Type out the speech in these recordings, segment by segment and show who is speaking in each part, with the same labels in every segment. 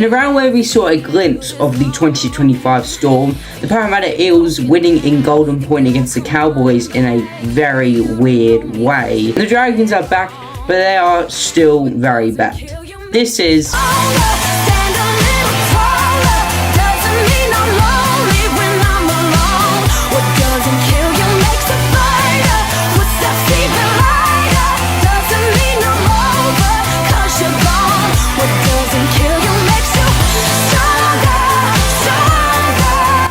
Speaker 1: In a round where we saw a glimpse of the 2025 Storm, the Parramatta Eels winning in Golden Point against the Cowboys in a very weird way. The Dragons are back, but they are still very bad. This is...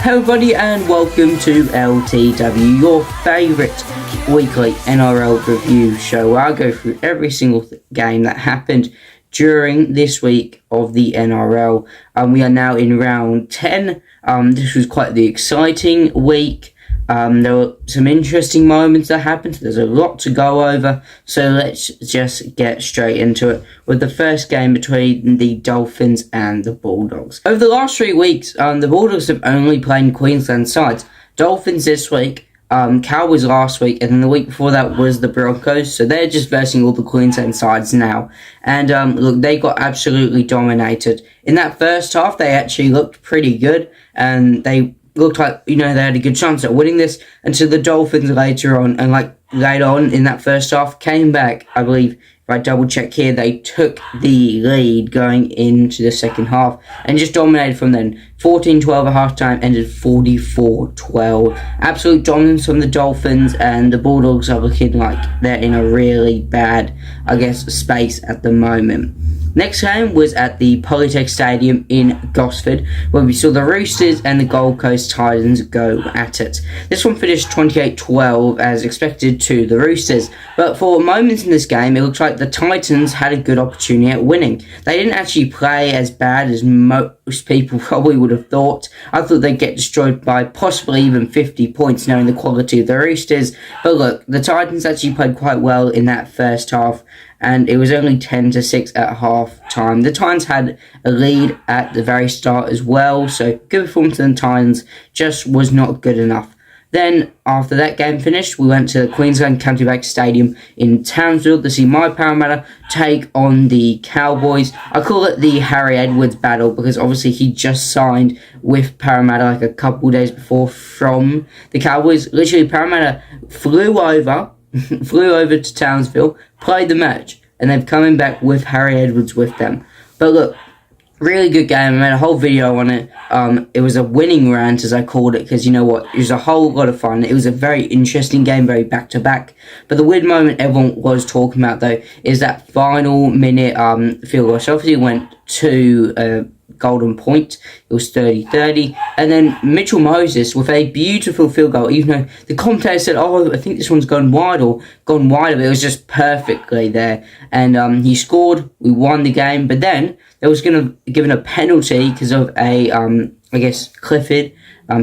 Speaker 1: Hello everybody and welcome to LTW, your favourite weekly NRL review show where I go through every single game that happened during this week of the NRL. We are now in round 10. This was quite the exciting week. There were some interesting moments that happened. There's a lot to go over, so let's just get straight into it with the first game between the Dolphins and the Bulldogs. Over the last 3 weeks, the Bulldogs have only played Queensland sides. Dolphins this week, Cowboys last week, and then the week before that was the Broncos, so they're just versing all the Queensland sides now. And look, they got absolutely dominated. In that first half, they actually looked pretty good, and they looked like, they had a good chance at winning this until the Dolphins later on in that first half came back. I believe, if I double check here, they took the lead going into the second half and just dominated from then. 14-12 at halftime, ended 44-12. Absolute dominance from the Dolphins, and the Bulldogs are looking like they're in a really bad, space at the moment. Next game was at the Polytech Stadium in Gosford, where we saw the Roosters and the Gold Coast Titans go at it. This one finished 28-12 as expected to the Roosters, but for moments in this game, it looked like the Titans had a good opportunity at winning. They didn't actually play as bad as most people probably would have thought. I thought they'd get destroyed by possibly even 50 points knowing the quality of the Roosters, but look, the Titans actually played quite well in that first half, and it was only 10-6 at half time. The Titans had a lead at the very start as well, so good performance from the Titans, just was not good enough. Then, after that game finished, we went to the Queensland County Bank Stadium in Townsville to see my Parramatta take on the Cowboys. I call it the Harry Edwards battle because obviously he just signed with Parramatta like a couple days before from the Cowboys. Literally, Parramatta flew over to Townsville, played the match, and they've coming back with Harry Edwards with them. But look, really good game. I made a whole video on it. It was a winning rant, as I called it, because you know what? It was a whole lot of fun. It was a very interesting game, very back-to-back. But the weird moment everyone was talking about, though, is that final minute field goal. So obviously it went to Golden Point. It was 30-30. And then Mitchell Moses with a beautiful field goal, even though the commentator said, I think this one's gone wide or gone wider, but it was just perfectly there. And he scored. We won the game. But then there was given a penalty because of a, Clifford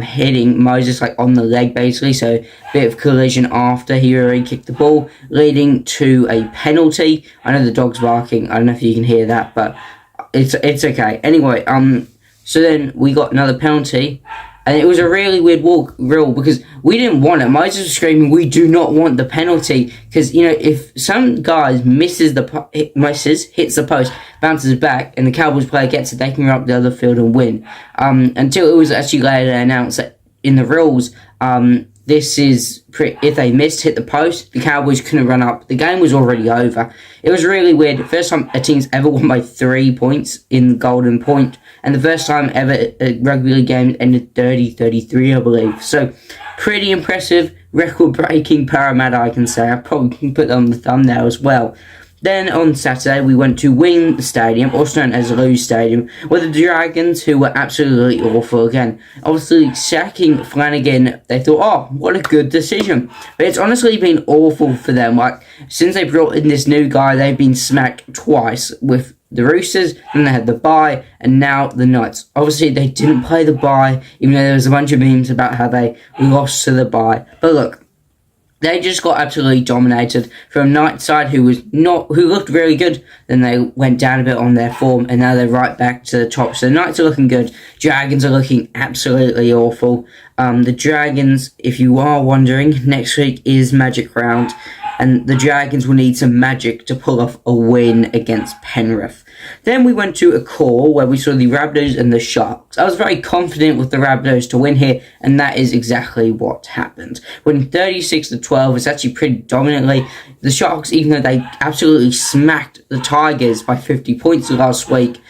Speaker 1: hitting Moses on the leg basically. So a bit of collision after he already kicked the ball, leading to a penalty. I know the dog's barking. I don't know if you can hear that, but it's okay. Anyway, so then we got another penalty, and it was a really weird rule because we didn't want it. Moses was screaming, "We do not want the penalty," because if some guy hits the post, bounces back, and the Cowboys player gets it, they can run up the other field and win. Until it was actually later announced that in the rules, if they hit the post, the Cowboys couldn't run up. The game was already over. It was really weird. First time a team's ever won by 3 points in Golden Point, and the first time ever a rugby league game ended 30-33, I believe. So, pretty impressive, record-breaking Parramatta, I can say. I probably can put that on the thumbnail as well. Then on Saturday, we went to Wing Stadium, also known as Lou Stadium, with the Dragons, who were absolutely awful again. Obviously, sacking Flanagan, they thought, what a good decision. But it's honestly been awful for them. Since they brought in this new guy, they've been smacked twice with the Roosters, then they had the bye, and now the Knights. Obviously, they didn't play the bye, even though there was a bunch of memes about how they lost to the bye. But look, they just got absolutely dominated from Knights side, who looked really good. Then they went down a bit on their form, and now they're right back to the top. So the Knights are looking good. Dragons are looking absolutely awful. The Dragons, if you are wondering, next week is Magic Round. and the Dragons will need some magic to pull off a win against Penrith. Then we went to a call where we saw the Rabbitohs and the Sharks. I was very confident with the Rabbitohs to win here, and that is exactly what happened. Winning 36-12, it's actually pretty dominantly. The Sharks, even though they absolutely smacked the Tigers by 50 points last week,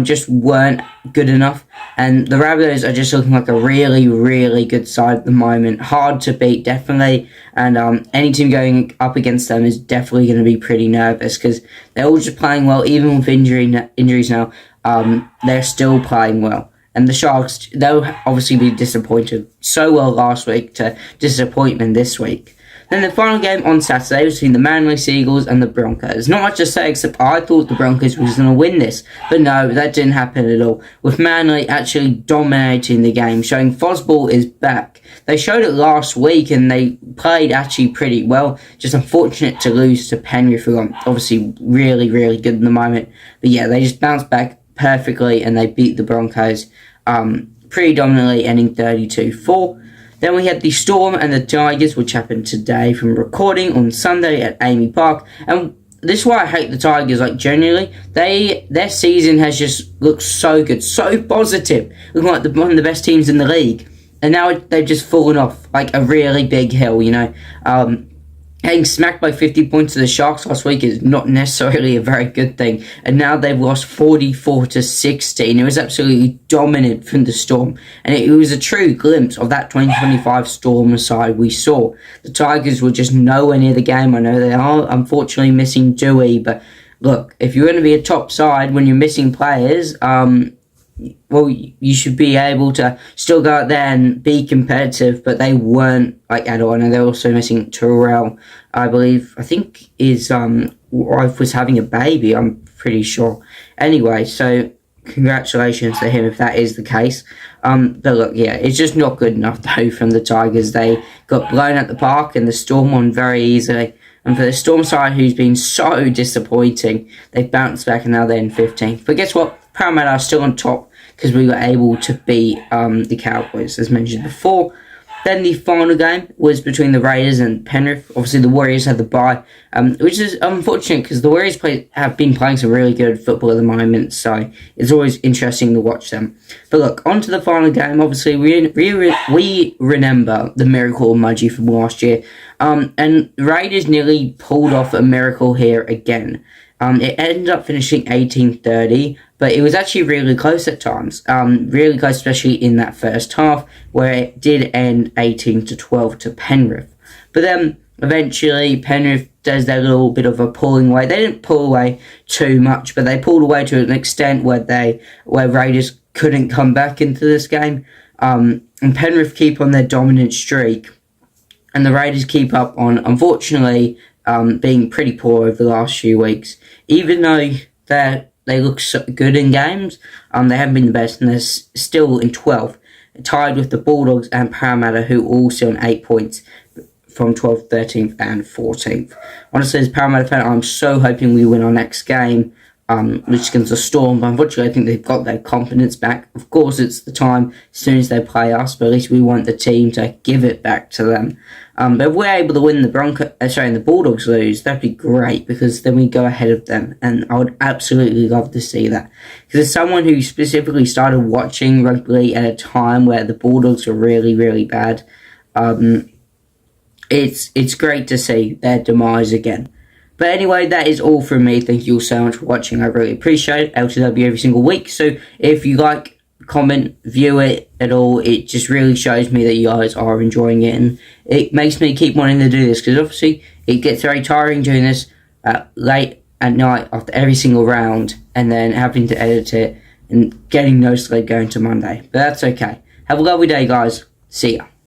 Speaker 1: just weren't good enough. And the Rabbitohs are just looking like a really, really good side at the moment. Hard to beat, definitely. And any team going up against them is definitely going to be pretty nervous because they're all just playing well, even with injuries now. They're still playing well. And the Sharks, they'll obviously be disappointed so well last week to disappointment this week. Then the final game on Saturday was between the Manly Seagulls and the Broncos. Not much to say except I thought the Broncos was going to win this. But no, that didn't happen at all. With Manly actually dominating the game, showing Fosball is back. They showed it last week and they played actually pretty well. Just unfortunate to lose to Penrith, who are obviously really, really good in the moment. But yeah, they just bounced back perfectly and they beat the Broncos pretty dominantly, ending 32-4. Then we had the Storm and the Tigers, which happened today from recording on Sunday at Amy Park. And this is why I hate the Tigers. Like, genuinely, their season has just looked so good, so positive. Looking like one of the best teams in the league. And now they've just fallen off like a really big hill, you know. Getting smacked by 50 points to the Sharks last week is not necessarily a very good thing. And now they've lost 44-16. It was absolutely dominant from the Storm. And it was a true glimpse of that 2025 Storm side we saw. The Tigers were just nowhere near the game. I know they are unfortunately missing Dewey. But look, if you're going to be a top side when you're missing players, well, you should be able to still go out there and be competitive, but they weren't like at all. And they're also missing Terrell, I believe. I think his wife was having a baby, I'm pretty sure. Anyway, so congratulations to him if that is the case. But look, yeah, it's just not good enough though from the Tigers. They got blown at the park and the Storm won very easily. And for the Storm side, who's been so disappointing, they've bounced back and now they're in 15th. But guess what? Parramatta are still on top because we were able to beat the Cowboys, as mentioned before. Then the final game was between the Raiders and Penrith. Obviously, the Warriors had the bye, which is unfortunate because the Warriors have been playing some really good football at the moment, so it's always interesting to watch them. But look, on to the final game. Obviously, we remember the miracle emoji from last year, and Raiders nearly pulled off a miracle here again. It ended up finishing 18-30, but it was actually really close at times. Really close, especially in that first half, where it did end 18-12 to Penrith. But then, eventually, Penrith does their little bit of a pulling away. They didn't pull away too much, but they pulled away to an extent where Raiders couldn't come back into this game. And Penrith keep on their dominant streak, and the Raiders keep up on, unfortunately, being pretty poor over the last few weeks. Even though they look so good in games, they haven't been the best, and they're still in 12th, tied with the Bulldogs and Parramatta, who are also on 8 points from 12th, 13th, and 14th. Honestly, as a Parramatta fan, I'm so hoping we win our next game, which is against the Storm, but unfortunately I think they've got their confidence back. Of course, it's the time as soon as they play us, but at least we want the team to give it back to them. But if we're able to win and the Bulldogs lose, that'd be great, because then we go ahead of them, and I would absolutely love to see that. Because as someone who specifically started watching rugby at a time where the Bulldogs were really, really bad, it's great to see their demise again. But anyway, that is all from me. Thank you all so much for watching. I really appreciate it. LTW every single week. So if you like, comment, view it at all, it just really shows me that you guys are enjoying it. And it makes me keep wanting to do this, because obviously it gets very tiring doing this late at night after every single round, and then having to edit it and getting no sleep going to Monday. But that's okay. Have a lovely day, guys. See ya.